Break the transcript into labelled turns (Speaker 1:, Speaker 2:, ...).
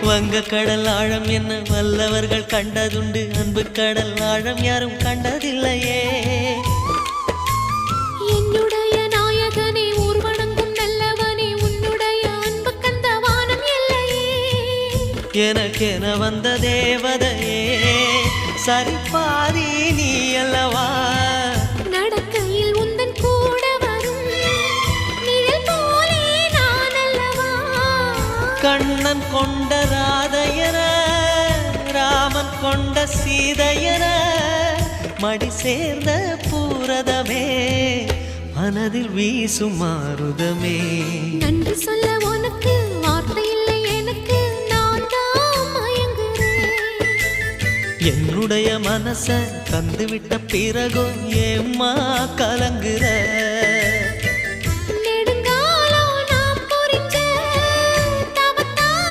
Speaker 1: வங்க கடல் ஆழம் என்ன வல்லவர்கள் கண்டதுண்டு, அன்பு கடல் ஆழம் யாரும் கண்டதில்லையே.
Speaker 2: என்னுடைய நாயகனே ஊர்வணங்கும் நல்லவனே, உன்னுடைய அன்பு கந்த வானம் எல்லையே.
Speaker 1: எனக்கென வந்த தேவதையே சரிபாதி நீ அல்லவா.
Speaker 2: நடக்கையில் உந்தன் கூட வரும் நிழல் போலே நான் அல்லவா.
Speaker 1: கண்ணன் கொண்ட ராதையர ராமன் கொண்ட சீதையர மடி சேர்ந்த பூரதமே மனதில் வீசும் மாருதமே.
Speaker 2: நன்றி சொல்ல உனக்கு வார்த்தை இல்லை எனக்கு, நான் தான் மயங்குறேன்.
Speaker 1: என்னுடைய மனச தந்துவிட்ட பிறகும் ஏம்மா கலங்குற.